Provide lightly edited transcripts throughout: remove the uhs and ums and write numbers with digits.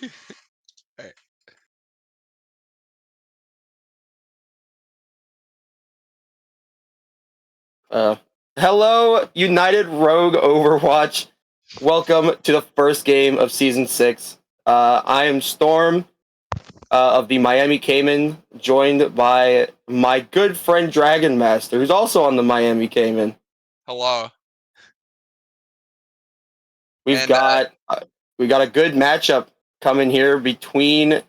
Alright. Uh, Hello, United Rogue Overwatch. Welcome to the first game of Season 6. I am Storm of the Miami Cayman, joined by my good friend Dragon Master, who's also on the Miami Cayman. Hello. We've And got we got a good matchup coming here between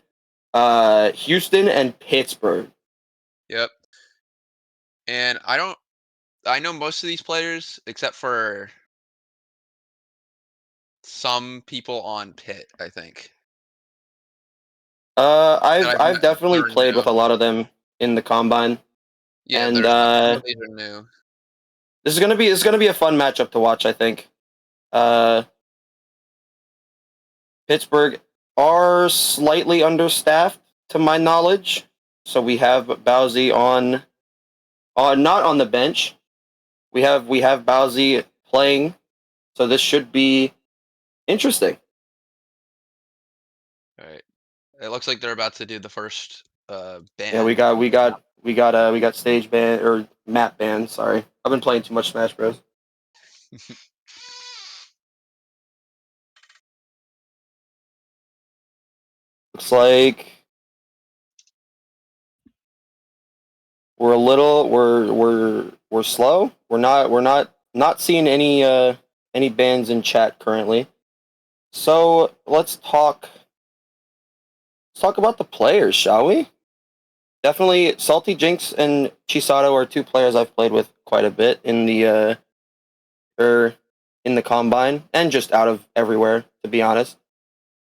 Houston and Pittsburgh. yep. And I know most of these players except for some people on Pit, I think. That I've I've I've met that definitely are played with new. a lot of them in the combine, Yeah, and there's some of these are new. this is gonna be a fun matchup to watch. I think. Uh, Pittsburgh are slightly understaffed, to my knowledge. So we have Bowsy on not on the bench. We have Bowsy playing. So this should be interesting. Alright. It looks like they're about to do the first Yeah, ban. we got stage ban or map ban. Sorry, I've been playing too much Smash Bros. Looks like we're a little we're slow. We're not seeing any bans in chat currently. So let's talk about the players, shall we? Definitely, Salty Jinx and Chisato are two players I've played with quite a bit in the er, in the combine and just out of everywhere, to be honest.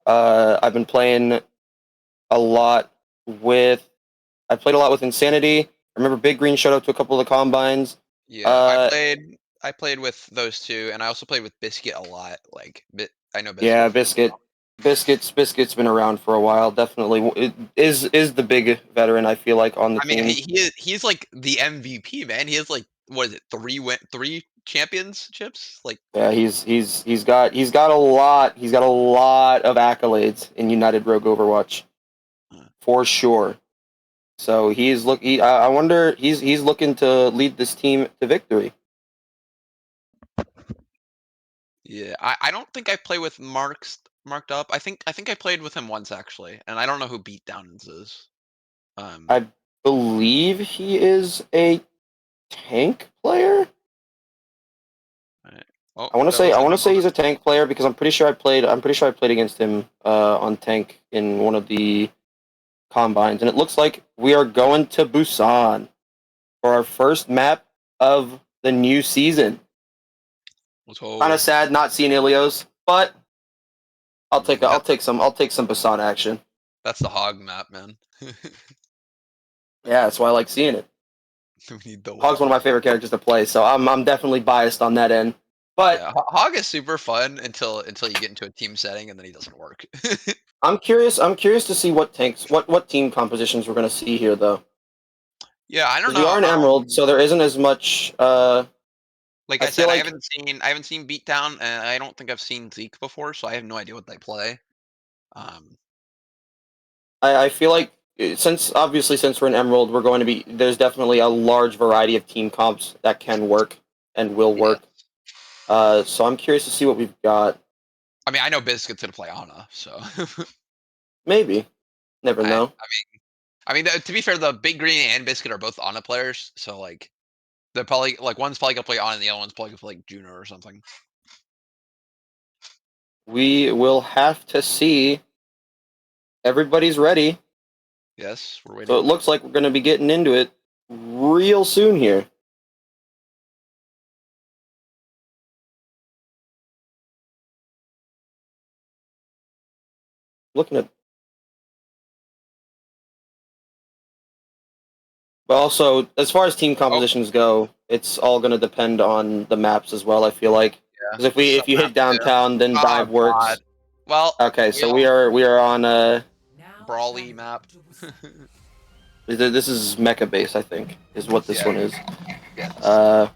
I've been playing a lot with. I played a lot with Insanity. I remember Big Green showed up to a couple of the combines. Yeah, Uh, I played with those two, and I also played with Biscuit a lot. I know Biscuit. yeah, Biscuit's been around for a while. Definitely is the big veteran. I feel like on the I mean, team. he's like the MVP, man. He has like what is it, three championships? Like, Yeah, he's got a lot of accolades in United Rogue Overwatch for sure. So I wonder he's looking to lead this team to victory. yeah, I don't think I play with marked up. I think I played with him once actually, and I don't know who Beatdowns is. Um, I believe he is a tank player. alright. Oh, I want to there say looks I like want they're to say both. he's a tank player because I'm pretty sure I played against him on tank in one of the combines, and it looks like we are going to Busan for our first map of the new season. Let's Kind of hope. sad not seeing Ilios, but That I'll take some Busan action. that's the hog map, man. Yeah, that's why I like seeing it. We need the Hog's one of wall. my favorite characters to play, so I'm definitely biased on that end. But Yeah, hog is super fun until you get into a team setting and then he doesn't work. I'm curious to see what team compositions we're gonna see here, though, Yeah, I don't because we are know. an Emerald, so there isn't as much. Like I I feel said, like I haven't seen Beatdown, and I don't think I've seen Zeke before, so I have no idea what they play. Um, I feel like since we're an Emerald, we're going to be there's definitely a large variety of team comps that can work and will yeah. work. So I'm curious to see what we've got. I mean, I know Biscuit's gonna play Ana, so Maybe, never I, know. to be fair, the Big Green and Biscuit are both Ana players, so like they're probably like one's probably gonna play Ana, and the other one's probably gonna play like Juno or something. We will have to see. Everybody's ready, Yes, we're so waiting. it looks like we're going to be getting into it real soon here. Looking at, but also as far as team Oh, compositions go, it's all going to depend on the maps as well. I feel like yeah, because some if you hit maps do. downtown, then Oh dive God. works. Well, Okay, we so all we are on Brawly map. this is mecha base, I think, is what this Yeah. one is. Yes. Uh,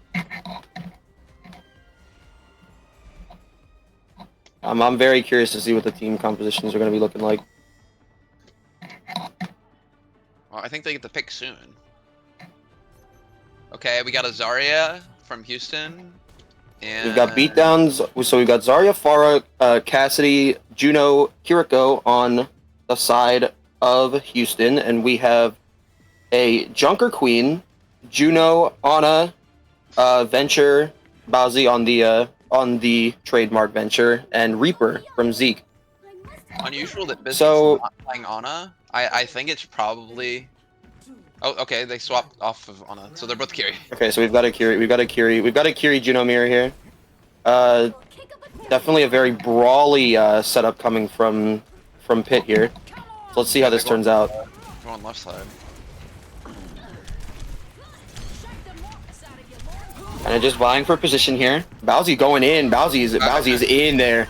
I'm very curious to see what the team compositions are going to be looking like. Well, I think they get the pick soon. Okay, we got a Zarya from Houston. We've got And beatdowns. So we've got Zarya, Farah, Cassidy, Juno, Kiriko on the side of Houston, and we have a Junker Queen, Juno, Ana, Venture, Bowsy on the trademark Venture, and Reaper from Zeke. unusual that Biscuit's So not playing Ana. I think it's probably. Oh, okay, they swapped off of Ana, so they're both Kiri. okay, so we've got a Kiri Juno mirror here. Definitely a very brawly setup coming from Pitt here. So let's see how this turns out. Going left side. And just vying for position here. Bowsy going in. Bowsy is in there.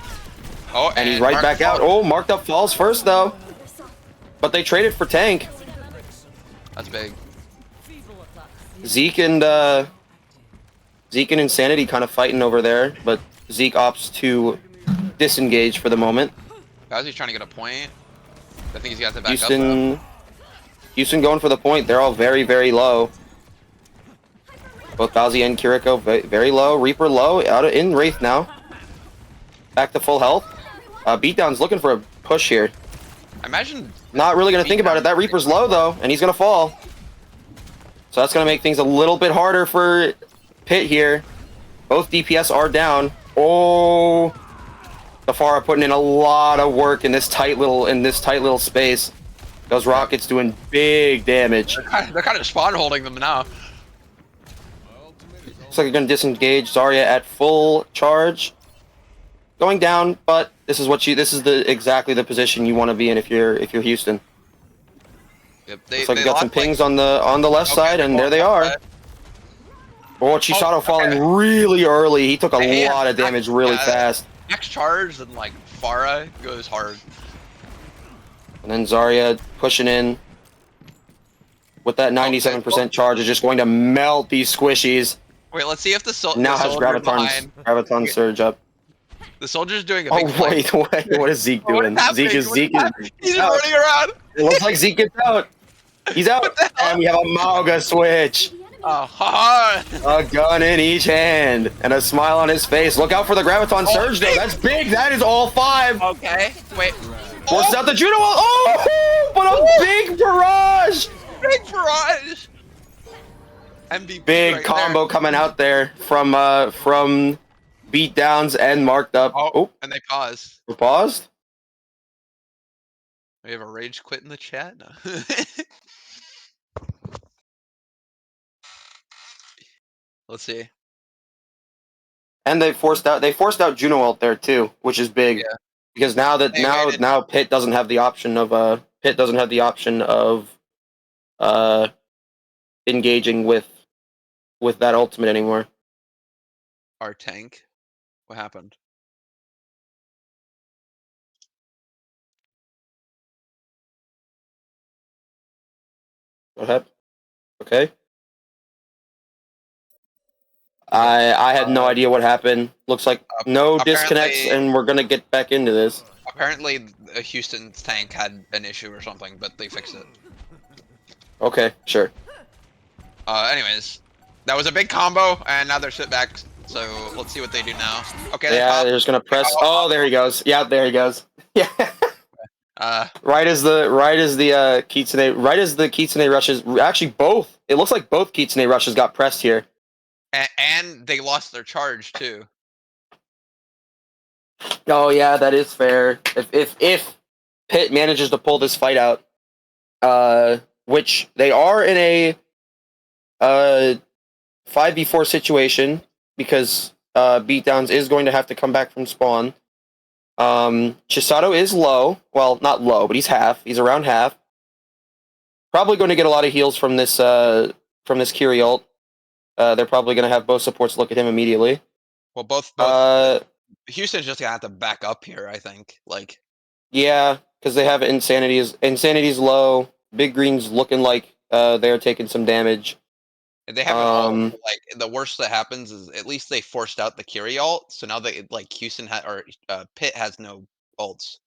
Oh, And he's right back out. Oh, marked up falls first though. But they traded for tank. That's big. Zeke and Insanity kind of fighting over there, but Zeke opts to disengage for the moment. Bowsy's trying to get a point. I think he's got to back up. Though. Houston going for the point. They're all very, very low. Both Bowsy and Kiriko very low. Reaper low. In Wraith now. Back to full health. Beatdown's looking for a push here. I imagine. Not really going to think about it. That Reaper's low, though, and he's going to fall. So that's going to make things a little bit harder for Pitt here. Both DPS are down. Oh, Zafara putting in a lot of work in this tight little space. Those rockets doing big damage. They're kind of spawn holding them now. Looks like they're going to disengage Zarya at full charge. Going down, but this is exactly the position you want to be in if you're Houston. Yep, Looks like we got some pings on the left side, and there they are. Oh, Chisato falling really early. He took a lot of damage really fast. Next charge and like Farah goes hard. And then Zarya pushing in with that 97% charge is just going to melt these squishies. Wait, let's see if the now has Graviton surge up. The soldier's doing a big wait, what is Zeke doing? Zeke is he's running around. It looks like Zeke gets out. He's out, and we have a Mauga switch. A gun in each hand and a smile on his face. Look out for the Graviton surge, though. That's big. That is all 5. Okay, wait. Forces out the Juno. Oh, but a big barrage. Big barrage. MVP big right combo there. Coming out there from beatdowns and marked up. Oh, and they paused. We paused. We have a rage quit in the chat. No. Let's see. And they forced out Juno ult there too, which is big. Yeah. Because now Pitt doesn't have the option of engaging with that ultimate anymore. Our tank. What happened? What happened? Okay. I had no idea what happened. Looks like no disconnects, and we're gonna get back into this. Apparently, Houston's tank had an issue or something, but they fixed it. Okay, sure. Anyways, that was a big combo, and now they're sit back. So let's see what they do now. Okay. Yeah, they're just gonna press. Oh, there he goes. Yeah, there he goes. Yeah. Right as the Kitsune rushes. Actually, both. It looks like both Kitsune rushes got pressed here. And they lost their charge too. Oh yeah, that is fair. If Pitt manages to pull this fight out, which they are in a 5v4 situation because Beatdowns is going to have to come back from spawn. Chisato is low. Well, not low, but he's half. He's around half. Probably going to get a lot of heals from this Kiri ult. They're probably going to have both supports look at him immediately. Well, both Houston's just gonna have to back up here, I think. Like, yeah, because they have Insanity's low. Big Green's looking like they're taking some damage. They have an ult, Um, like, the worst that happens is at least they forced out the Kiri ult, so now they like, Houston or, Pitt has no ults.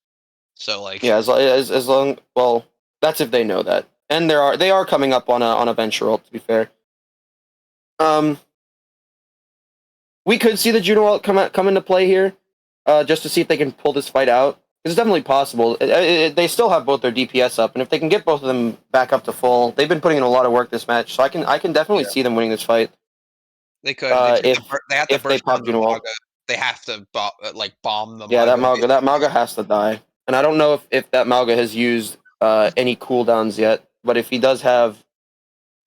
So, like yeah, as long, well, that's if they know that, and they are coming up on a venture ult, to be fair. Um, we could see the Juno ult come into play here, just to see if they can pull this fight out. It's definitely possible. They still have both their DPS up, and if they can get both of them back up to full, they've been putting in a lot of work this match. So I can definitely yeah, see them winning this fight. they could. They just If they have to they burst pop out the Juno ult. Maga. They have to like, bomb the Yeah, Maga, That basically. Mauga has to die. And I don't know if that Mauga has used any cooldowns yet, but if he does have,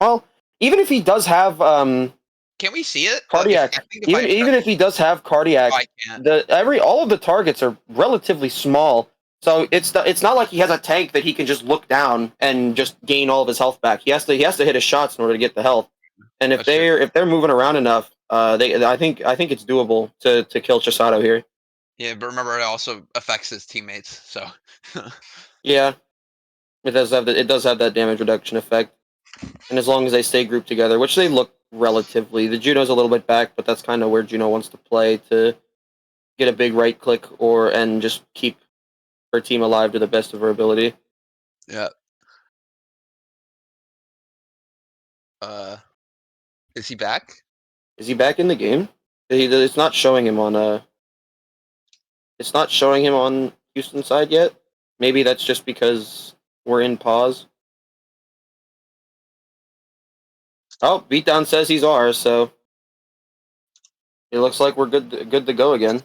well, even if he does have Can we see it? If I cardiac, think if I even if he does have oh, cardiac, I can't. all of the targets are relatively small. So it's not like he has a tank that he can just look down and just gain all of his health back. He has to hit his shots in order to get the health. And That's true. if they're moving around enough, I think it's doable to kill Chisato here. Yeah, but remember, it also affects his teammates, so Yeah, it does have that damage reduction effect. And as long as they stay grouped together, which they look relatively, the Juno's a little bit back, but that's kind of where Juno wants to play to get a big right click and just keep her team alive to the best of her ability. yeah. Uh, is he back? Is he back in the game? It's not showing him on it's not showing him on Houston side yet. Maybe that's just because we're in pause. Oh, Beatdown says he's ours, so it looks like we're good to go again.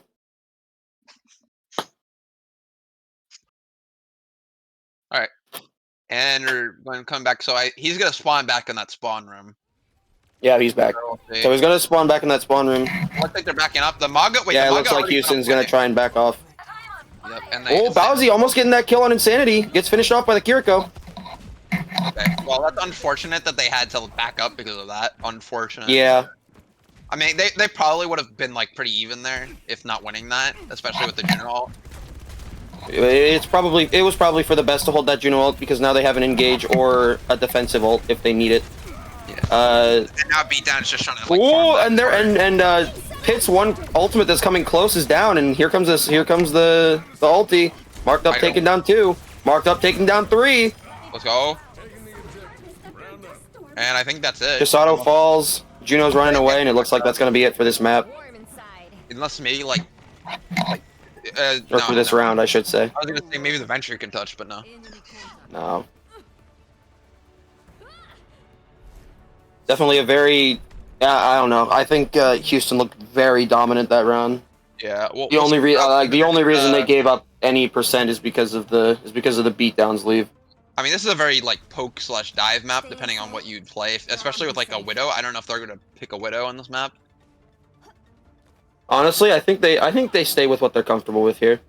All right, and we're going to come back. So he's gonna spawn back in that spawn room. Yeah, he's back. So he's gonna spawn back in that spawn room. Looks like they're backing up. The Maga. Wait, Yeah, the it Maga looks like already Houston's went gonna away. try and back off. Yep, and Oh, Bowsy almost getting that kill on Insanity. Gets finished off by the Kiriko. Okay. Well, that's unfortunate that they had to back up because of that. Unfortunate. Yeah. I mean, they probably would have been like pretty even there if not winning that, especially with the general. It was probably for the best to hold that Juno ult because now they have an engage or a defensive ult if they need it. Yeah. And now Beatdown is just trying to like. Oh, and Pitt's one ultimate that's coming close is down, and here comes the ulti. Marked up, taking down 2. Marked up, taking down 3. Let's go. And I think that's it. Chisato falls. Juno's running away, and it looks like that's gonna be it for this map. Unless maybe like Or for this round, I should say. I was gonna say maybe the Venture can touch, but no. No. Definitely a very, I don't know. I think Houston looked very dominant that round. Yeah. Well, the only reason they gave up any percent is because of the beatdowns leave. I mean, this is a very like poke/dive map, depending on what you'd play, especially with like a Widow. I don't know if they're gonna pick a Widow on this map. Honestly, I think they stay with what they're comfortable with here.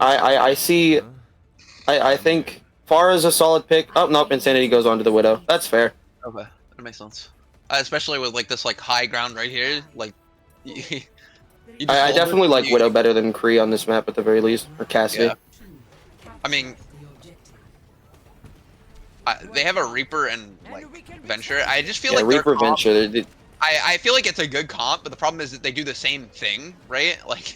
I think far as a solid pick. Oh nope, Insanity goes on to the Widow. That's fair. Okay, that makes sense. Especially with like this like high ground right here, like. I definitely like Widow better than Kree on this map at the very least, or Cassie. Yeah. I mean, they have a Reaper and like Venture. I just feel like Reaper Venture. I feel like it's a good comp, but the problem is that they do the same thing, right? Like,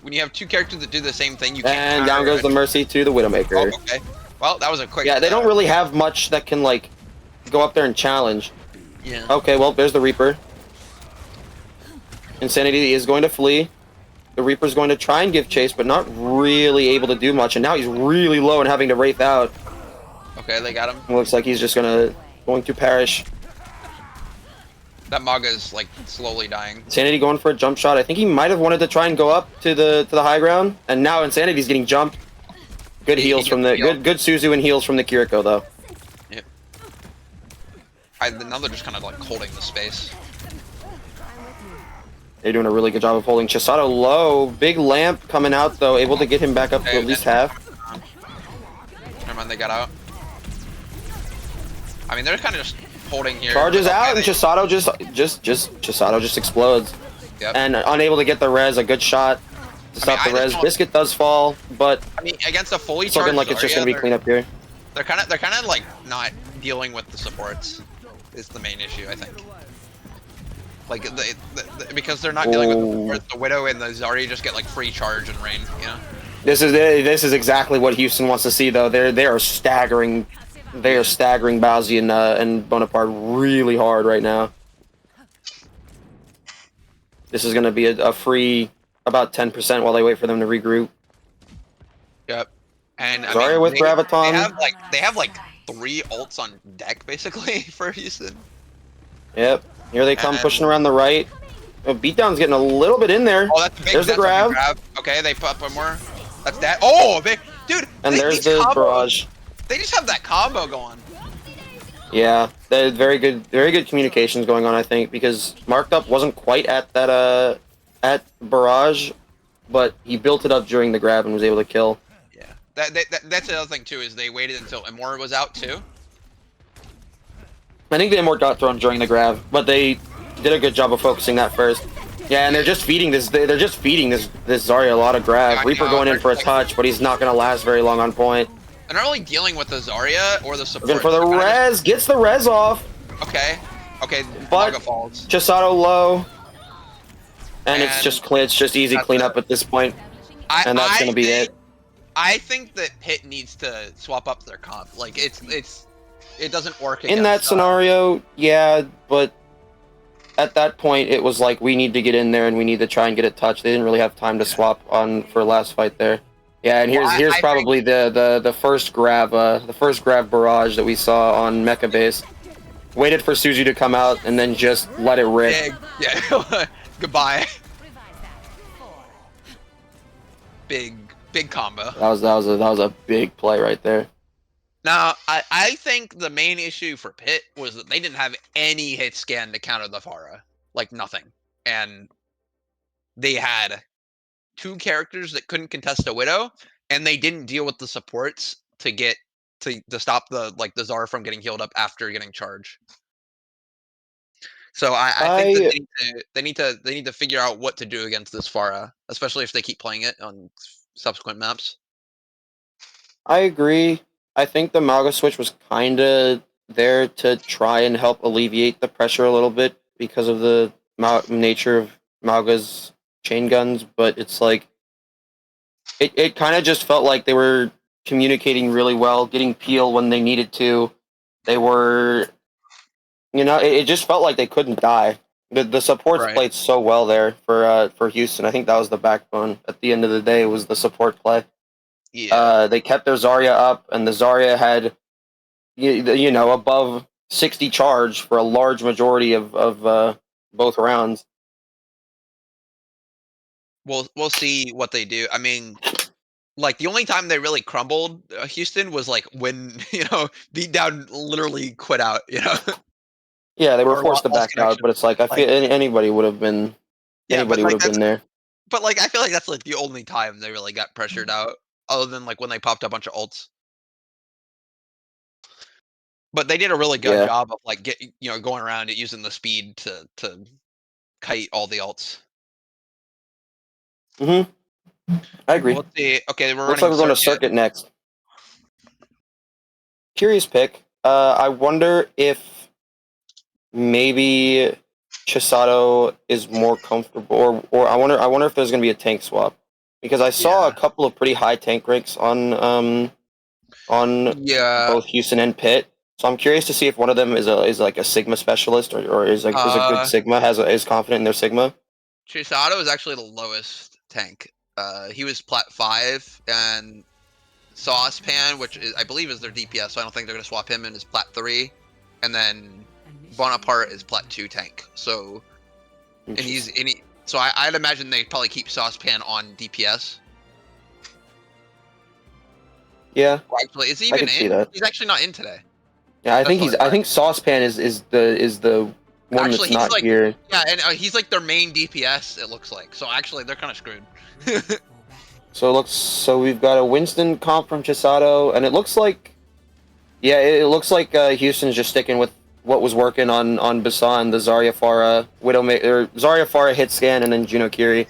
when you have 2 characters that do the same thing, you can't. And down goes the Mercy to the Widowmaker. Oh, okay. Well, that was a quick. Yeah, they don't really have much that can like go up there and challenge. Yeah. Okay, well, there's the Reaper. Insanity is going to flee. The Reaper's going to try and give chase, but not really able to do much. And now he's really low and having to wraith out. Okay, they got him. It looks like he's just going to perish. That Maga is like slowly dying. Insanity going for a jump shot. I think he might have wanted to try and go up to the high ground, and now Insanity's getting jumped. Good heals from the good Suzu and heals from the Kiriko though. Yep. Now they're just kind of like holding the space. They're doing a really good job of holding Chisato low. Big lamp coming out though, able to get him back up to at least half. Never mind, they got out. I mean, they're kind of just holding here. Charges out, and Chisato Chisato just explodes. Yep. And unable to get the res, a good shot to stop the res. Biscuit does fall, but I mean, against a fully it's charged looking like it's just gonna be clean up here. They're kind of like not dealing with the supports. is the main issue, I think. Like, because they're not dealing with the supports, the Widow and the Zarya just get, like, free charge and rain, you know? This is exactly what Houston wants to see, though. They are staggering, Bowsy and Bonaparte really hard right now. This is going to be a free about 10% while they wait for them to regroup. Yep. And Zarya I mean, with Graviton. They have like 3 ults on deck basically for Houston. Yep. Here they come pushing around the right. Beatdown's getting a little bit in there. Oh, that's big. There's the grab. Okay, they pop one more. That's that. Oh, dude. And there's the barrage. They just have that combo going. Yeah, very good communications going on, I think, because Marked Up wasn't quite at that at barrage, but he built it up during the grab and was able to kill. Yeah, that's the other thing too, is they waited until Immort was out too. I think the Immort got thrown during the grab, but they did a good job of focusing that first. Yeah, and they're just feeding this. They're just feeding this Zarya a lot of grab. Reaper going in for a touch, but he's not gonna last very long on point. They're not really dealing with the Zarya or the support. Looking for the res, gets the res off. Okay, but falls. Chisato low, and it's just easy cleanup at this point, and that's gonna be it. I think that Pitt needs to swap up their comp. Like it doesn't work in that scenario. Yeah, but at that point it was like we need to get in there and we need to try and get it touched. They didn't really have time to swap on for last fight there. Yeah, and here's probably the first grab barrage that we saw on Mecha base. Waited for Suzu to come out and then just let it rip. Yeah. Goodbye. Big combo. That was a big play right there. Now, I think the main issue for Pitt was that they didn't have any hit scan to counter the Pharah. Like nothing. And they had 2 characters that couldn't contest a Widow, and they didn't deal with the supports to stop the Zarya from getting healed up after getting charge. So I think that they need to figure out what to do against this Pharah, especially if they keep playing it on subsequent maps. I agree. I think the Mauga switch was kind of there to try and help alleviate the pressure a little bit because of the nature of Mauga's chain guns, but it's like it kind of just felt like they were communicating really well, getting peel when they needed to. They were, it just felt like they couldn't die. The supports played so well there for Houston. I think that was the backbone at the end of the day, was the support play. Yeah. They kept their Zarya up, and the Zarya had above 60 charge for a large majority of both rounds. We'll see what they do. I mean, like the only time they really crumbled, Houston, was like when Beatdown literally quit out. Yeah, they were forced to back out, but it's like I feel anybody would have been been there. But like I feel like that's like the only time they really got pressured out, other than like when they popped a bunch of ults. But they did a really good job of like going around it using the speed to kite all the ults. I agree. Let's see. Okay, looks like we're going to circuit next. Curious pick. I wonder if maybe Chisato is more comfortable, or I wonder if there's going to be a tank swap, because I saw a couple of pretty high tank ranks on both Houston and Pitt. So I'm curious to see if one of them is like a Sigma specialist, or is a good Sigma, is confident in their Sigma. Chisato is actually the lowest tank. He was plat 5, and Saucepan, which I believe is their DPS, so I don't think they're going to swap him in as plat 3, and then Bonaparte is plat 2 tank. So, so I'd imagine they probably keep Saucepan on DPS. Yeah. Well, actually, is he even in? He's actually not in today. Yeah, I think Saucepan is the one that's not like, here. Yeah, and he's like their main DPS, it looks like. So actually, they're kind of screwed. So we've got a Winston comp from Chisato, and it looks like Houston's just sticking with what was working on Basan, the Zarya Pharah Zarya Pharah hit scan, and then Juno Kiri.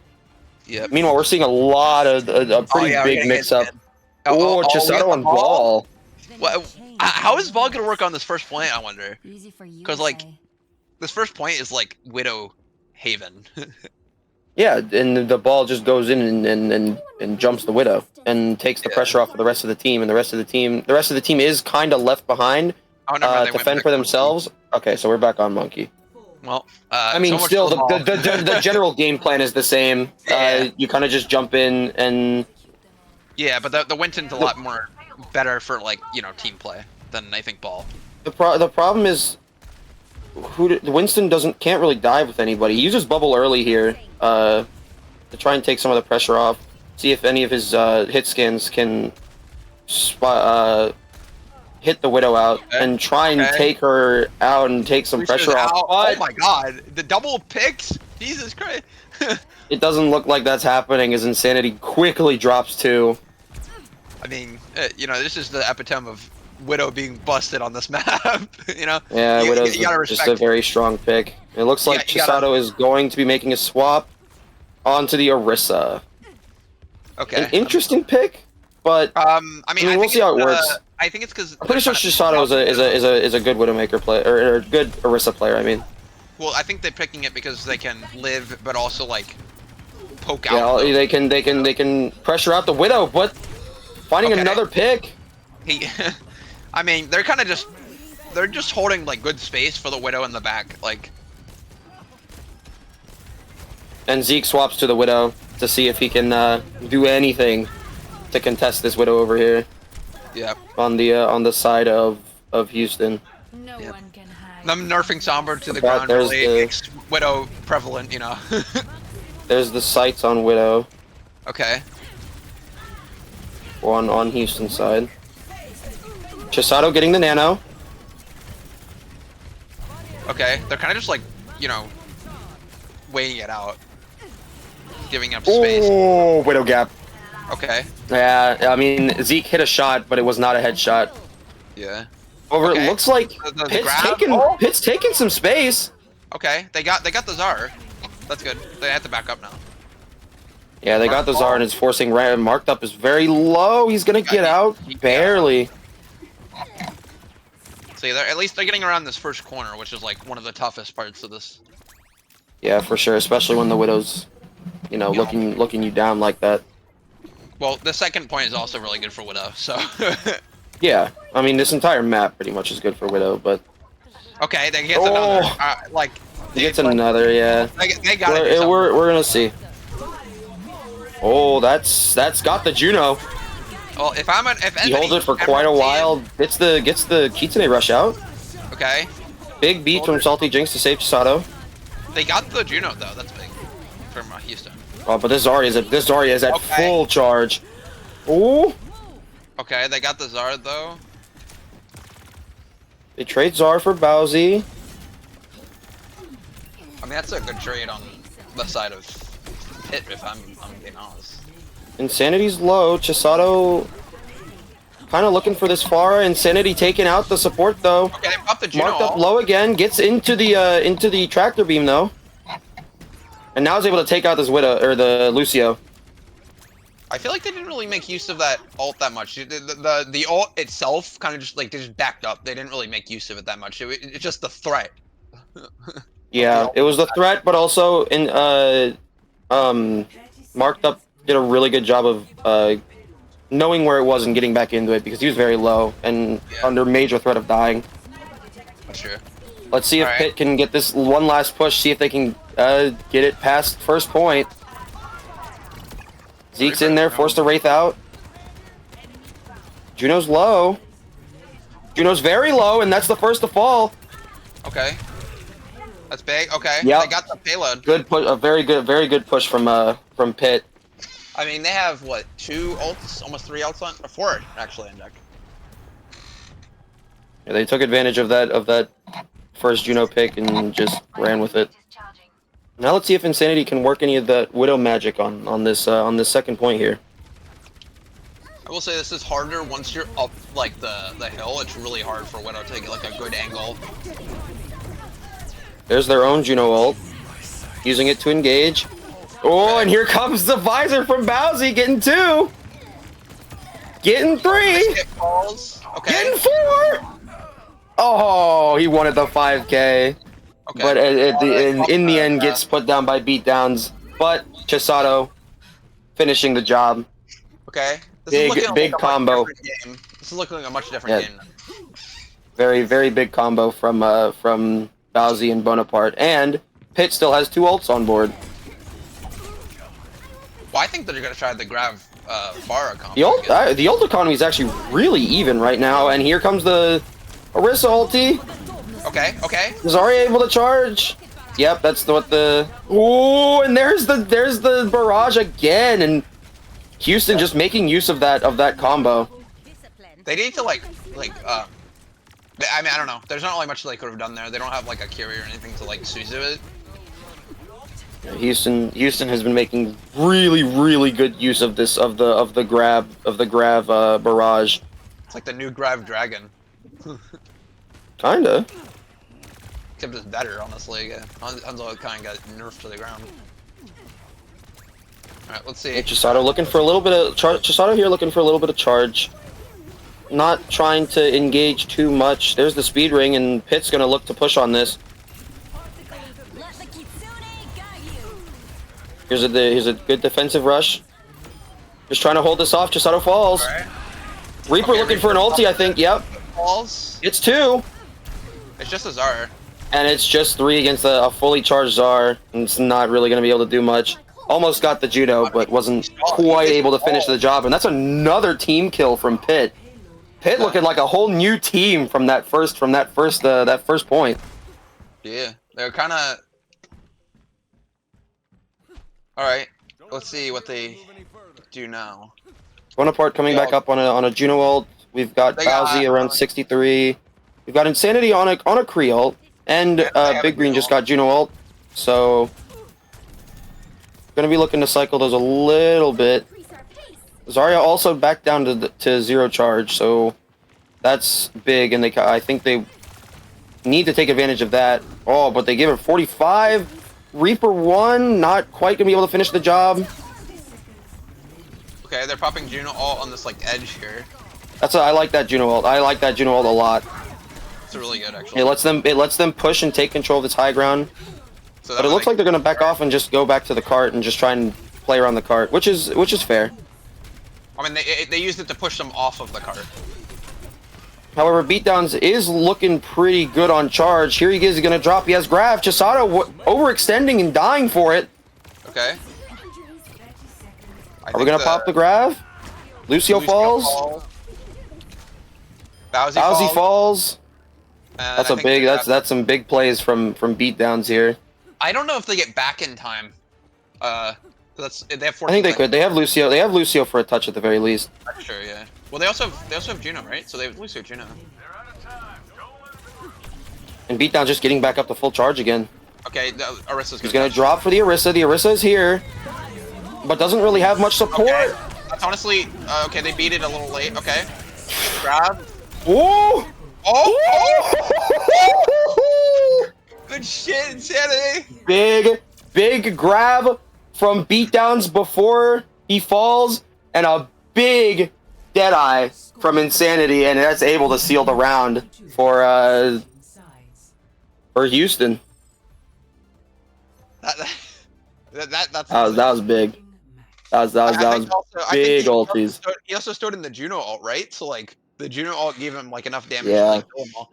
Yeah. Meanwhile, we're seeing a lot of a pretty big mix up. Oh, Chisato on ball. What? How is ball gonna work on this first point? I wonder. Easy for you. Because like this first point is like Widow Haven. Yeah, and the ball just goes in and jumps the Widow and takes the pressure off of the rest of the team, and the rest of the team is kind of left behind to fend for themselves. Okay, so we're back on Monkey. Well, I mean, so still the general game plan is the same. You kind of just jump in and yeah, but the Winston's a lot more better for like team play than I think ball. The problem is Winston can't really dive with anybody. He uses bubble early here to try and take some of the pressure off. See if any of his hit scans can hit the Widow out and try and take her out and take some pressure off. Oh my god, the double picks! Jesus Christ! It doesn't look like that's happening as Insanity quickly drops 2. I mean, this is the epitome of Widow being busted on this map. Yeah, Widow's just a very strong pick. It looks like Chisato is going to be making a swap onto the Orisa. Okay. An interesting pick, but I mean we'll see how it works. I think it's because I'm pretty sure Chisato is a good Widowmaker player or a good Orisa player. I mean. Well, I think they're picking it because they can live, but also like poke out. Yeah, they can pressure out the Widow, but finding another pick. I mean, they're kind of just holding like good space for the Widow in the back, like. And Zeke swaps to the Widow to see if he can do anything to contest this Widow over here. Yep. On the side of Houston. No one can hide. Them nerfing Sombra to the ground really makes Widow prevalent, There's the sights on Widow. Okay. On Houston side. Chisato getting the nano. Okay, they're kind of just like, weighing it out. Giving up space. Oh, Widow gap. Okay. Yeah, I mean, Zeke hit a shot, but it was not a headshot. Yeah. It looks like Pitt's taking some space. Okay, they got the Czar. That's good. They have to back up now. Yeah, they got the Czar and it's forcing Marked Up is very low. He's gonna get out barely. See, at least they're getting around this first corner, which is like one of the toughest parts of this. Yeah, for sure, especially when the Widow's, looking you down like that. Well, the second point is also really good for Widow, so. Yeah, I mean, this entire map pretty much is good for Widow, but. Okay, they get another. He gets another, yeah. They got it. We're gonna see. Oh, that's got the Juno. Well, if he holds it for quite a while, gets the Kitsune rush out. Okay. Big beat from Salty Jinx to save Chisato. They got the Juno though. That's big from Houston. Oh, but this Zarya is at full charge. Ooh. Okay, they got the Zara though. They trade Zara for Bowsy. I mean, that's a good trade on the side of Pitt, if I'm being honest. Insanity's low. Chisato kind of looking for this Pharah. Insanity taking out the support though. Okay, they popped the Juno. Marked Up low again. Gets into the tractor beam though. And now is able to take out this Widow or the Lucio. I feel like they didn't really make use of that ult that much. The ult itself kind of just backed up. They didn't really make use of it that much. It's just the threat. Yeah, it was the threat, but also Marked Up did a really good job of knowing where it was and getting back into it because he was very low and under major threat of dying. That's true. Let's see if Pitt can get this one last push, see if they can get it past first point. Zeke's in there, forced to Wraith out. Juno's low. Juno's very low, and that's the first to fall. Okay. That's big. Okay. Yep. They got the payload. Good push, a very good push from Pitt. I mean, they have what, 2 ults, almost 3 ults on, or 4 actually in deck. Yeah, they took advantage of that first Juno pick and just ran with it. Now let's see if Insanity can work any of the Widow magic on this second point here. I will say this is harder once you're up like the hill. It's really hard for Widow to get like a good angle. There's their own Juno ult, using it to engage. Oh, and here comes the visor from Bowsy getting 2. Getting 3. Falls. Okay. Getting 4. Oh, he wanted the 5K. Okay. But in the end, gets put down by beatdowns. But Chisato finishing the job. Okay. This is Big like combo. game. This is looking like a much different game. Very, very big combo from Bowsy and Bonaparte. And Pitt still has 2 ults on board. Well, I think that they're gonna try the grab Pharah combo. The ult economy is actually really even right now, and here comes the Orisa ulti. Okay. Is Zarya able to charge? Yep, that's what the. Ooh, and there's the barrage again, and Houston just making use of that combo. They need to like I mean, I don't know. There's not really much they could have done there. They don't have like a Kyrie or anything to like Suzu it. Houston has been making really good use of the grab barrage. It's like the new grab dragon. Kinda. Except it's better, honestly. Yeah. Hanzo kind of got nerfed to the ground. Alright, let's see. Hey, Chisato looking for a little bit of Chisato here looking for a little bit of charge. Not trying to engage too much. There's the speed ring, and Pitt's gonna look to push on this. Here's a good defensive rush. Just trying to hold this off. Chisato falls. Right. Reaper looking for an ulti, I think. Yep. Falls. It's 2. It's just a Zar. And it's just 3 against a fully charged Zar. And it's not really going to be able to do much. Almost got the judo, but wasn't quite able to finish the job. And that's another team kill from Pitt. Pitt looking like a whole new team from that first point. Yeah, they're kind of. All right, let's see what they do now. Bonaparte coming back up on a Juno ult. We've got Bowsy around 63. We've got Insanity on a Kree ult, and Big Green just got Juno ult. So gonna be looking to cycle those a little bit. Zarya also back down to 0 charge, so that's big, and I think they need to take advantage of that. Oh, but they give it 45. Reaper 1, not quite gonna be able to finish the job. Okay, they're popping Juno ult on this like edge here. I like that Juno ult. I like that Juno ult a lot. It's really good actually. It lets them push and take control of this high ground. So but it looks like they're gonna back off and just go back to the cart and just try and play around the cart, which is fair. I mean, they used it to push them off of the cart. However, Beatdowns is looking pretty good on charge. Here he is gonna drop. He has grab. Chisato overextending and dying for it. Okay. Are we gonna pop the grab? Lucio falls. Bowsy falls. That's a big. That's some big plays from Beatdowns here. I don't know if they get back in time. They have 14 I think they could. They have Lucio. They have Lucio for a touch at the very least. I'm sure, yeah. Well, they also have Juno, right? So they have Lucio Juno. And Beatdown just getting back up to full charge again. Okay, Orisa's He's gonna drop for the Orisa. The Orisa is here, but doesn't really have much support. Okay. That's honestly okay. They beat it a little late. Okay, grab. Whoa! Oh! Good shit, Insanity. Big grab from Beatdowns before he falls, and a big Deadeye from Insanity, and that's able to seal the round for Houston. That was big. That was big ulties. He also stood in the Juno ult, right? So like the Juno ult gave him like enough damage Yeah. to like kill them all.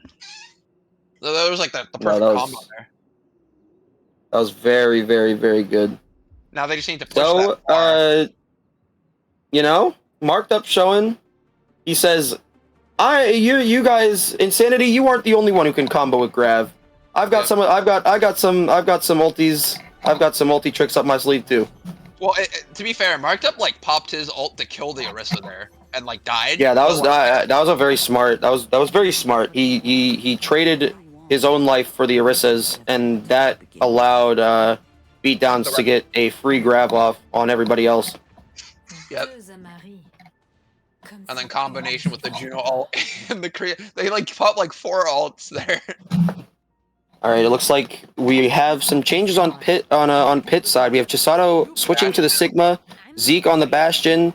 So that was like the perfect combo there. That was very, very, very good. Now they just need to push that far. Marked up showing. He says, you guys, Insanity, you aren't the only one who can combo with grab. I've got some ultis. I've got some multi tricks up my sleeve too. Well, to be fair, Marked Up like popped his ult to kill the Orisa there and like died. Yeah, that was a very smart. That was very smart. He traded his own life for the Orisas, and that allowed Beatdowns to get a free grab off on everybody else. Yep. And then combination with the Juno ult and the Korea, they like pop like 4 ults there. All right, it looks like we have some changes on Pitt side. We have Chisato switching to the Sigma, Zeke on the Bastion,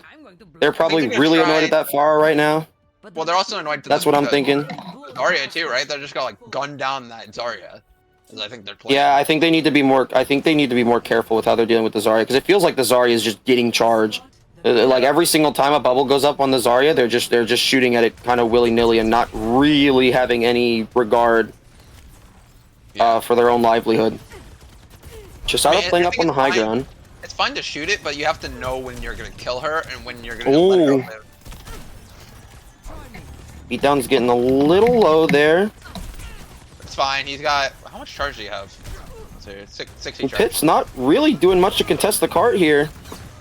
They're probably they're gonna really try- annoyed at that Pharah right now. Well, they're also annoyed. That's what I'm thinking. Zarya too, right? They're just gonna like gun down that Zarya. 'Cause I think they're playing. Yeah, I think they need to be more. I think they need to be more careful with how they're dealing with the Zarya because it feels like the Zarya is just getting charged. Like every single time a bubble goes up on the Zarya, they're just shooting at it kind of willy nilly and not really having any regard for their own livelihood. Chisato playing up on the high ground. It's fine to shoot it, but you have to know when you're gonna kill her and when you're gonna let her live. Beatdown's getting a little low there. It's fine. He's got how much charge do you have? Let's see, 60 charge. Pitt's not really doing much to contest the cart here.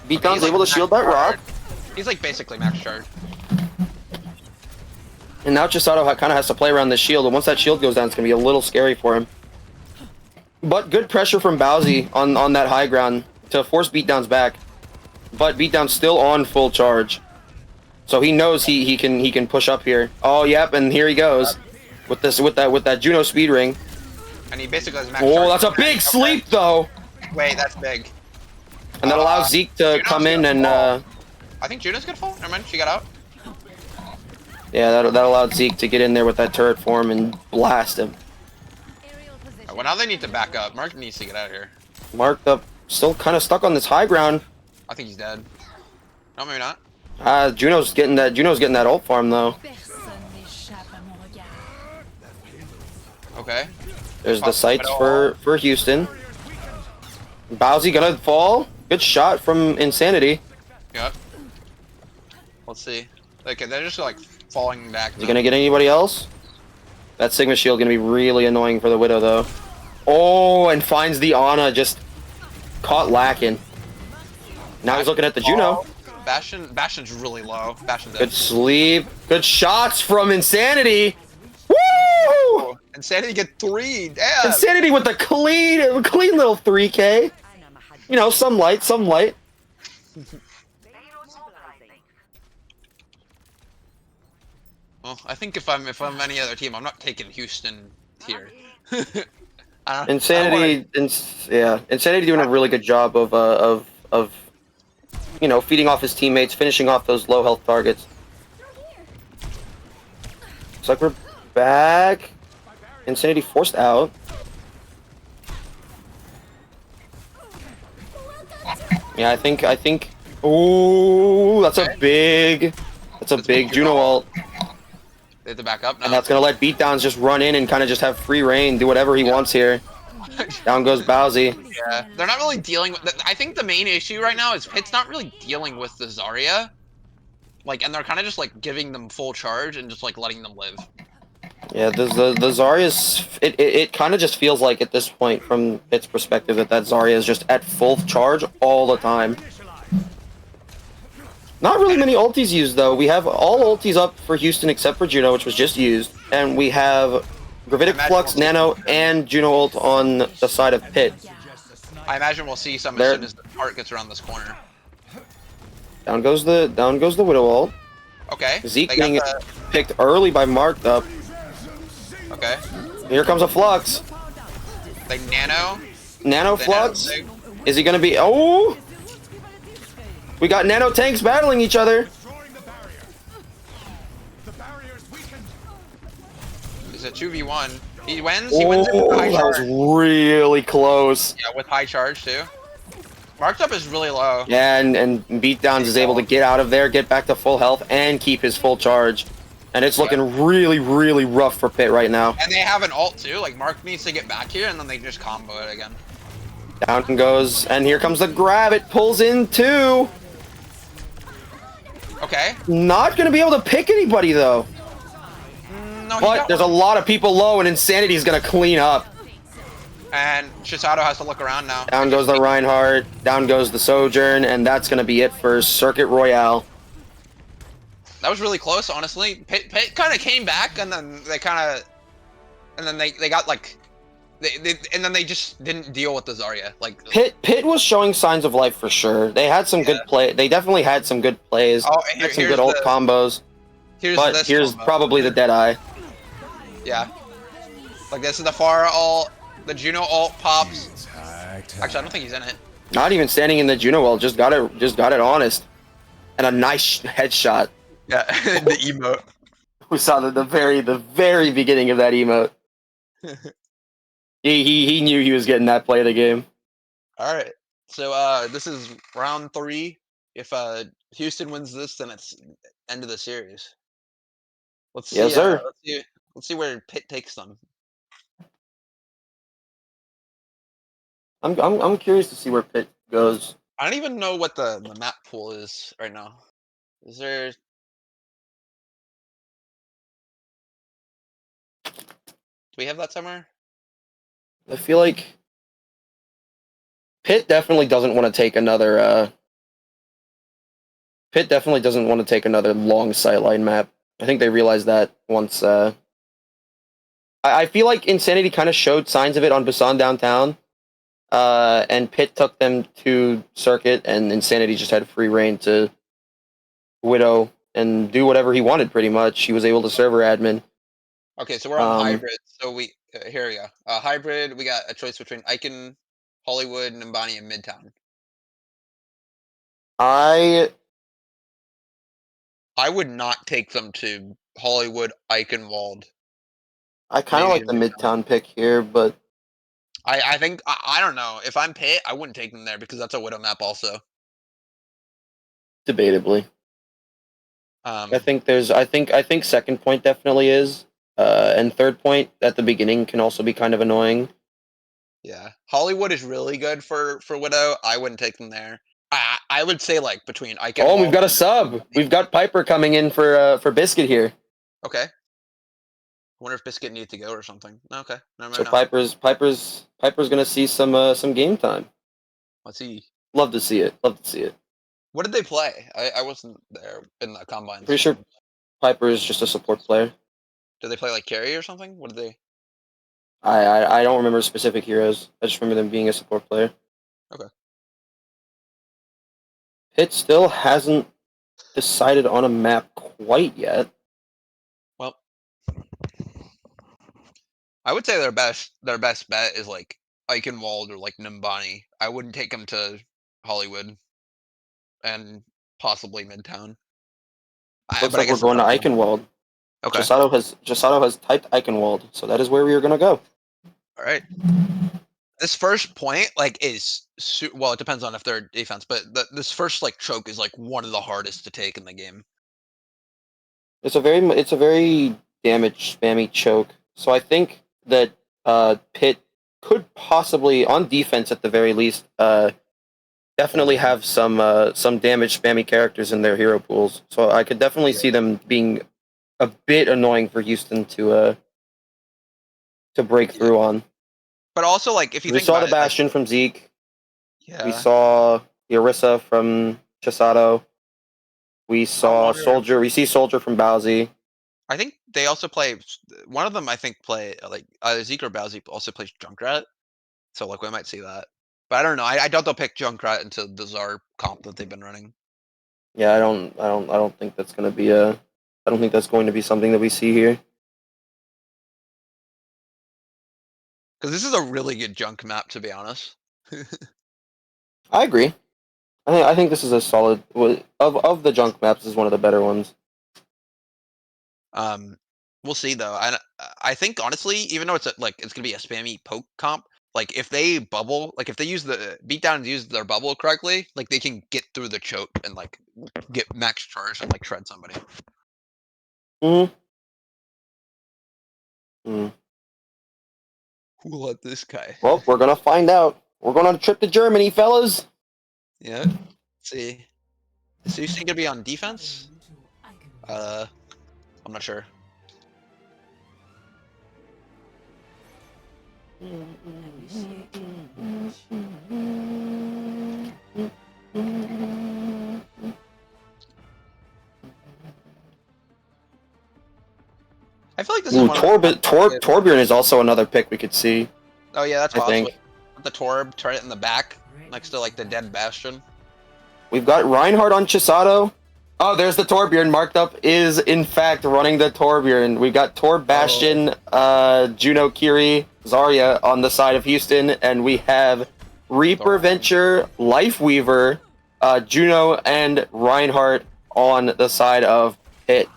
Beatdown's able to shield that rock. He's like basically max charge. And now Chisato kind of has to play around the shield, and once that shield goes down, it's going to be a little scary for him. But good pressure from Bowsy on that high ground to force Beatdown's back. But Beatdown's still on full charge. So he knows he can push up here. Oh, yep, and here he goes. With that Juno speed ring. And he basically has max charge. Oh, that's a big sleep, though! Wait, that's big. And that allows Zeke to Juno's come in and... I think Juno's gonna fall. Never mind, she got out. Yeah, that allowed Zeke to get in there with that turret form and blast him. Well, now they need to back up. Mark needs to get out of here. Marked up, still kind of stuck on this high ground. I think he's dead. No, maybe not. Juno's getting that ult farm though. Okay. There's the sights for Houston. Bowsy gonna fall. Good shot from Insanity. Yep. Let's see. Okay, they're just like falling back. Is he gonna get anybody else? That Sigma shield gonna be really annoying for the Widow though. Oh, and finds the Ana just caught lacking. Now he's looking at the Juno. Bastion's really low. Bastion's dead. Good sleep. Good shots from Insanity. Woo! Insanity get 3. Damn. Insanity with the clean little 3K. You know, some light, some light. Well, I think if I'm any other team, I'm not taking Houston here. Insanity doing a really good job of you know, feeding off his teammates, finishing off those low health targets. Looks like we're back. Insanity forced out. Yeah, I think. Ooh, that's a big Juno ult. They have to back up now. And that's gonna let Beatdowns just run in and kind of just have free reign, do whatever he wants here. Down goes Bowsy. Yeah, they're not really dealing with. I think the main issue right now is Pitt's not really dealing with the Zarya. Like, and they're kind of just like giving them full charge and just like letting them live. Yeah, the Zarya's it kind of just feels like at this point from Pitt's perspective that Zarya is just at full charge all the time. Not really many ultis used though. We have all ultis up for Houston except for Juno, which was just used, and we have Gravitic Flux, Nano, and Juno ult on the side of Pitt. I imagine we'll see some as soon as the cart gets around this corner. Down goes the Widow ult. Okay. Zeke getting picked early by Marked Up. Okay. Here comes a Flux. They nano. Nano Flux. Is he gonna be? Oh! We got nano tanks battling each other. It's a 2v1. He wins. He wins it with high that charge. was really close. Yeah, with high charge too. Marked Up is really low. Yeah, and Beatdowns is able to get out of there, get back to full health, and keep his full charge. And it's looking really, really rough for Pitt right now. And they have an ult too. Like Mark needs to get back here, and then they just combo it again. Down goes, and here comes the grab. It pulls in too. Okay. Not gonna be able to pick anybody though. No, But there's a lot of people low, and Insanity's gonna clean up. And Chisato has to look around now. Down goes the Reinhardt, down goes the Sojourn, and that's gonna be it for Circuit Royale. That was really close, honestly. Pitt kind of came back, and then they got like, and then they just didn't deal with the Zarya. Like Pitt was showing signs of life for sure. They had some good play. They definitely had some good plays. Oh, had some good ult combos. Here's probably the Deadeye. Yeah. Like this is the Pharah ult. The Juno ult pops. Actually, I don't think he's in it. Not even standing in the Juno ult. Just got it honest. and a nice headshot. Yeah, the emote. We saw the very beginning of that emote. He knew he was getting that play of the game. All right. So this is round 3. If Houston wins this, then it's end of the series. Let's see. Yes, sir. Let's see where Pitt takes them. I'm curious to see where Pitt goes. I don't even know what the map pool is right now. Is there? Do we have that somewhere? I feel like Pitt definitely doesn't want to take another. Pitt definitely doesn't want to take another long sightline map. I think they realized that once. I feel like Insanity kind of showed signs of it on Busan Downtown, and Pitt took them to Circuit, and Insanity just had free reign to Widow and do whatever he wanted. Pretty much, he was able to server admin. Okay, so we're on hybrid. So we here we go. Hybrid. We got a choice between Icon, Hollywood, Nimbani, and Midtown. I would not take them to Hollywood, Eichenwald. kind of Maybe like the Midtown. Midtown pick here, but I think I don't know. If I'm Pitt, I wouldn't take them there because that's a Widow map also. debatably. I think second point definitely is, and third point at the beginning can also be kind of annoying. Yeah, Hollywood is really good for Widow. I wouldn't take them there. I would say like between Eichenwald. Oh, we've got a sub. We've got Piper coming in for Biscuit here. Okay. I wonder if Biscuit needed to go or something. Okay, never So mind. Piper's gonna see some game time. Let's see. Love to see it. Love to see it. What did they play? I wasn't there in the combine. Pretty sure Piper is just a support player. Did they play like carry or something? What did they? I don't remember specific heroes. I just remember them being a support player. Okay. Pitt still hasn't decided on a map quite yet. Well, I would say their best bet is like Eichenwald or like Nimbani. I wouldn't take them to Hollywood and possibly Midtown. Looks like we're going to Eichenwald. Okay. Jasato has typed Eichenwald, so that is where we are going to go. All right. This first point, like, is well. It depends on if they're defense, but this first like choke is like one of the hardest to take in the game. It's a very damage spammy choke. So I think that Pitt could possibly, on defense at the very least, definitely have some damage spammy characters in their hero pools. So I could definitely see them being a bit annoying for Houston to break through on. But also, like, if you we think saw about the Bastion from Zeke, yeah, we saw the Orisa from Chisato, we saw Soldier. We see Soldier from Bowsy. I think they also play. One of them, I think, play like Zeke or Bowsy also plays Junkrat, so like we might see that. But I don't know. I doubt they'll pick Junkrat into the Czar comp that they've been running. Yeah, I don't think that's going to be I don't think that's going to be something that we see here. Because this is a really good junk map, to be honest. I agree. I think this is a solid of the junk maps. This is one of the better ones. We'll see though. I think honestly, even though it's it's gonna be a spammy poke comp, like if they bubble, like if they use the beatdown and use their bubble correctly, like they can get through the choke and like get max charge and like shred somebody. Hmm. Who let this guy? Well, we're gonna find out. We're going on a trip to Germany, fellas. Yeah. Let's see. Is Houston gonna be on defense? I'm not sure. I feel like this is one Torbjorn is also another pick we could see. Oh yeah, that's I think. With the Torb, try it in the back, next to like the dead Bastion. We've got Reinhardt on Chisato. Oh, there's the Torbjorn. Marked up is in fact running the Torbjorn. We've got Torb Bastion, Juno Kiri, Zarya on the side of Houston, and we have Reaper Venture, Lifeweaver, Juno and Reinhardt on the side of Pitt.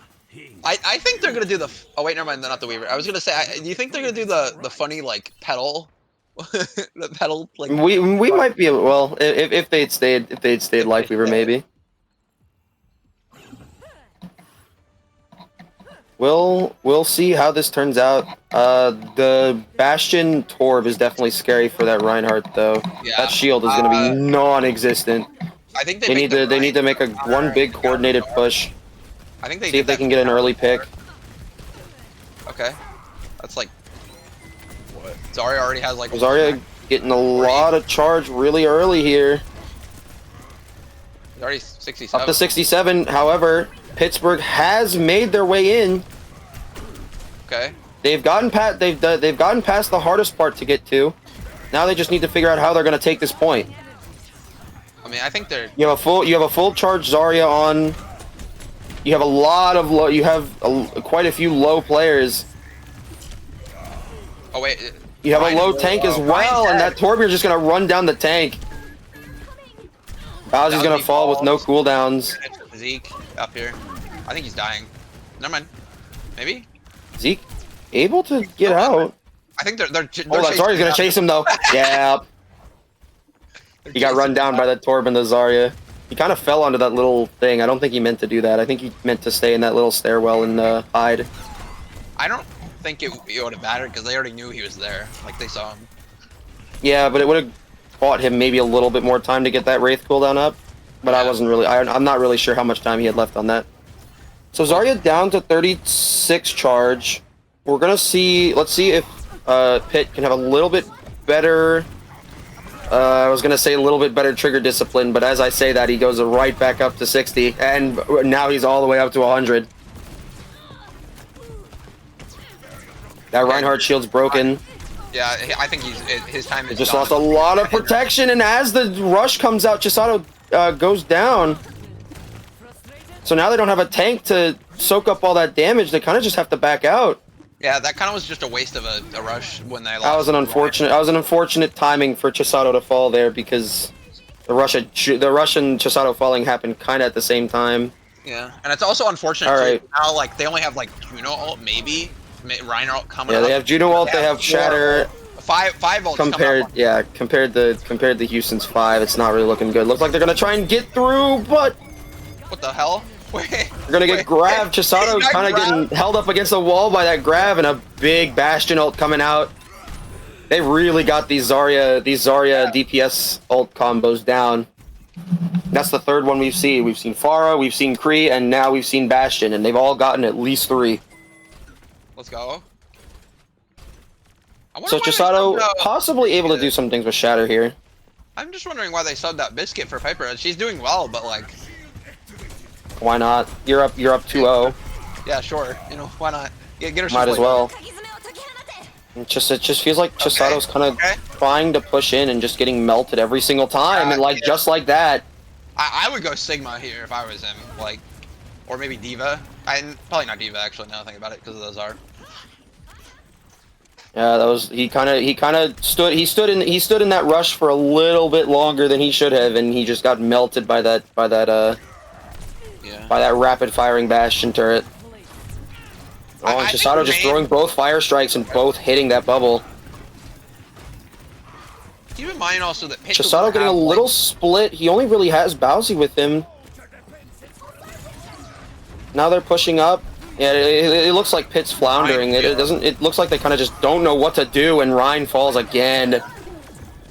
I think they're gonna do the. Oh wait, never mind. They're not the Weaver. I was gonna say. Do you think they're gonna do the funny like pedal, the pedal like? We might be well if they'd stayed like we were maybe. We'll see how this turns out. The Bastion Torb is definitely scary for that Reinhardt though. Yeah. That shield is gonna be non-existent. I think They need to make one big coordinated push. I think they see if they can get an early pick. Okay, that's like what? Zarya already has like. Zarya getting a lot of charge really early here. He's already 67. Up to 67. However, Pittsburgh has made their way in. Okay. They've gotten past the hardest part to get to. Now they just need to figure out how they're going to take this point. I mean, I think they're. You have a full charge Zarya on. You have a lot of low. You have quite a few low players. Oh wait. You have a low tank as well, and that Torbjorn's just gonna run down the tank. Bowsy's gonna fall with no cooldowns. Zeke up here. I think he's dying. Never mind. Maybe. Zeke able to get out. I think they're Oh, that's Zarya's gonna chase him though. Yeah. He got run down by that Torb and the Zarya. He kind of fell onto that little thing. I don't think he meant to do that. I think he meant to stay in that little stairwell and hide. I don't think it would have mattered because they already knew he was there. Like they saw him. Yeah, but it would have bought him maybe a little bit more time to get that Wraith cooldown up. But I wasn't really. I'm not really sure how much time he had left on that. So Zarya down to 36 charge. We're gonna see. Let's see if Pitt can have a little bit better. I was gonna say a little bit better trigger discipline, but as I say that, he goes right back up to 60, and now he's all the way up to 100. That Reinhardt shield's broken. Yeah, I think his time is. He just lost a lot of protection, and as the rush comes out, Chisato goes down. So now they don't have a tank to soak up all that damage. They kind of just have to back out. Yeah, that kind of was just a waste of a rush when they lost. That was an unfortunate timing for Chisato to fall there because the Russian Chisato falling happened kind of at the same time. Yeah, and it's also unfortunate too, now like they only have like Juno ult maybe, Reinhardt coming up. Yeah, they have Juno ult, they have Shatter. Five ults compared to Houston's 5, it's not really looking good. Looks like they're gonna try and get through, but what the hell? Wait, they're gonna get grabbed. Chisato's kind of getting held up against the wall by that grab, and a big Bastion ult coming out. They really got these Zarya DPS ult combos down. That's the third one we've seen. We've seen Pharah, we've seen Kree, and now we've seen Bastion, and they've all gotten at least 3. Let's go. So Chisato possibly able to do some things with Shatter here. I'm just wondering why they subbed that Biscuit for Piper. She's doing well, but like, why not? You're up 2-0. Yeah, sure. You know, why not? Yeah, get her. Might as well. It just feels like Chisato's kind of trying to push in and just getting melted every single time, and like just like that. I would go Sigma here if I was him, like, or maybe Diva. Probably not Diva actually. Now I think about it, because of those are. Yeah, that was he kind of stood in that rush for a little bit longer than he should have, and he just got melted by that rapid firing Bastion turret. Oh, and Chisato just throwing both fire strikes and both hitting that bubble. Keep in mind also that Chisato getting a little split. He only really has Bowsy with him. Now they're pushing up. Yeah, it looks like Pitt's floundering. It looks like they kind of just don't know what to do, and Ryan falls again.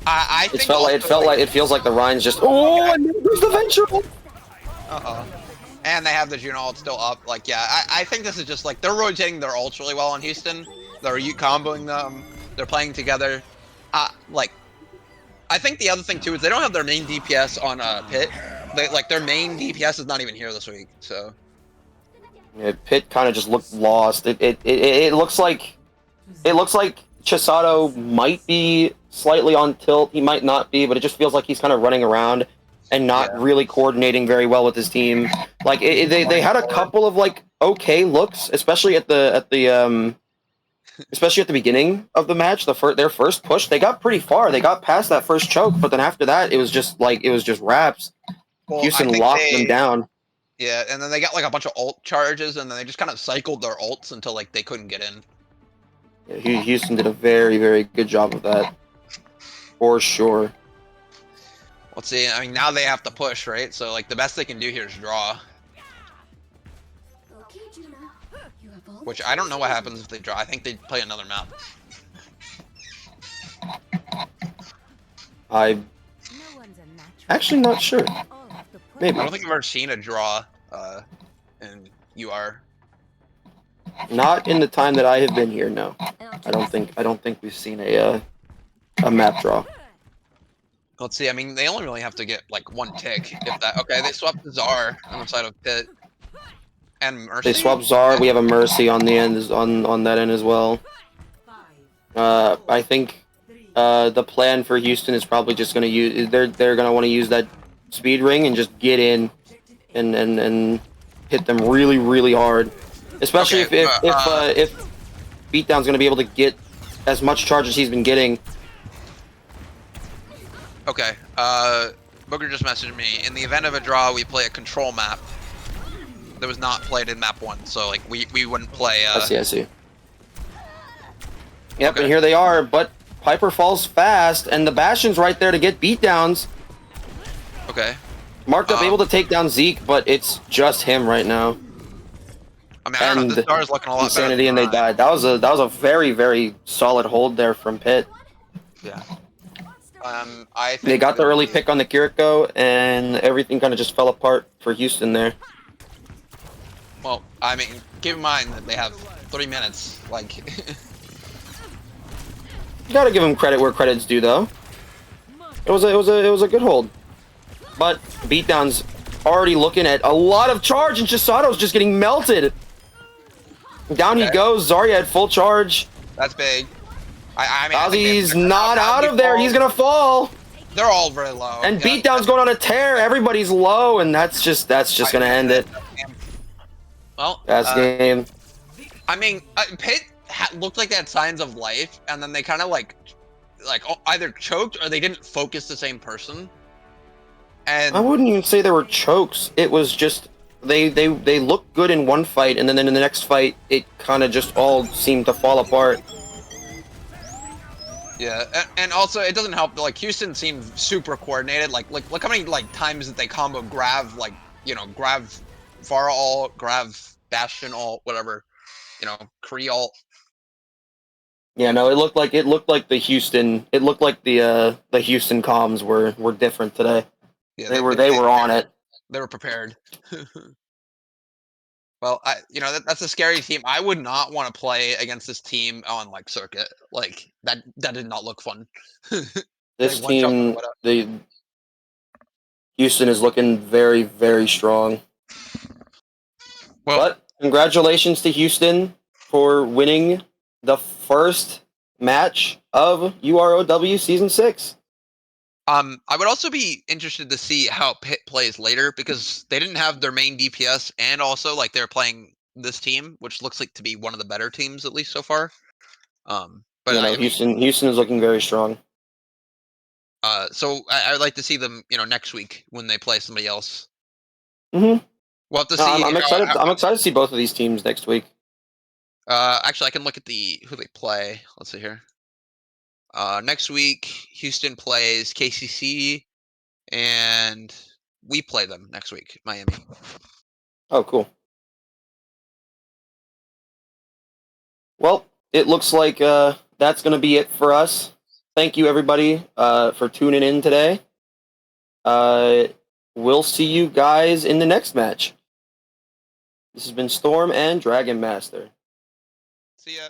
It feels like the Ryan's just. Oh, and there's the Venture. And they have the Juno ult still up. Like, yeah, I think this is just like they're rotating their ults really well on Houston. They're comboing them. They're playing together. Like, I think the other thing too is they don't have their main DPS on Pitt. Their main DPS is not even here this week. So. Yeah, Pitt kind of just looked lost. It looks like Chisato might be slightly on tilt. He might not be, but it just feels like he's kind of running around and not really coordinating very well with his team. Like they had a couple of like okay looks, especially at the beginning of the match. Their first push, they got pretty far. They got past that first choke, but then after that, it was just wraps. Well, I Houston think locked them down. Yeah, and then they got like a bunch of ult charges, and then they just kind of cycled their ults until like they couldn't get in. Yeah, Houston did a very, very good job of that. For sure. Let's see. I mean, now they have to push, right? So like the best they can do here is draw. Which I don't know what happens if they draw. I think they play another map. I'm actually not sure. Maybe. I don't think I've ever seen a draw in UR. Not in the time that I have been here. No, I don't think we've seen a map draw. Let's see. I mean, they only really have to get like one tick, if that. Okay, they swapped the Czar on the side of Pit and Mercy. They swap Czar. We have a Mercy on the end, on that end as well. I think the plan for Houston is probably just going to use. They're going to want to use that speed ring and just get in and hit them really, really hard. Especially Okay, if Beatdown's going to be able to get as much charge as he's been getting. Okay. Booker just messaged me. In the event of a draw, we play a control map that was not played in map 1. So like we wouldn't play. I see. Yep, Okay. and here they are, but Piper falls fast, and the Bastion's right there to get beatdowns. Okay. Marked up, able to take down Zeke, but it's just him right now. I mean, I don't know. This Czar is looking a lot Insanity, better. And they died. That was a very, very solid hold there from Pitt. Yeah. I think They got the early pick on the Kiriko, and everything kind of just fell apart for Houston there. Well, I mean, keep in mind that they have 3 minutes. Like, You gotta give him credit where credit's due, though. It was a good hold, but Beatdown's already looking at a lot of charge, and Chisato's just getting melted. Down he goes. Zarya at full charge. that's big. I mean, Ozzy's not out of there. He's gonna fall. They're all very low. And Beatdown's going on a tear. Everybody's low, and that's just gonna end it. Well, That's game. I mean, Pitt looked like they had signs of life, and then they kind of like either choked or they didn't focus the same person. And I wouldn't even say there were chokes. It was just they looked good in one fight, and then in the next fight, it kind of just all seemed to fall apart. yeah, and also it doesn't help that like Houston seemed super coordinated. Like look how many like times that they combo Grav, like, you know, Grav Pharah ult, Grav Bastion ult, whatever, you know, Kree ult. Yeah, no, it looked like the Houston comms were different today. Yeah, They were on it. They were prepared. Well, you know, that's a scary team. I would not want to play against this team on like circuit. Like that did not look fun. This team, Houston is looking very, very strong. Well, But congratulations to Houston for winning the first match of UROW Season 6. I would also be interested to see how Pitt plays later, because they didn't have their main DPS, and also like they're playing this team, which looks like to be one of the better teams at least so far. But You know, Houston is looking very strong. So I would like to see them, you know, next week when they play somebody else. Mm-hmm. We'll have to No, see. I'm excited. I'm excited to see both of these teams next week. Actually, I can look at who they play. Let's see here. Next week, Houston plays KCC, and we play them next week, Miami. Oh, cool. Well, it looks like that's going to be it for us. Thank you, everybody, for tuning in today. We'll see you guys in the next match. This has been Storm and Dragon Master. See ya.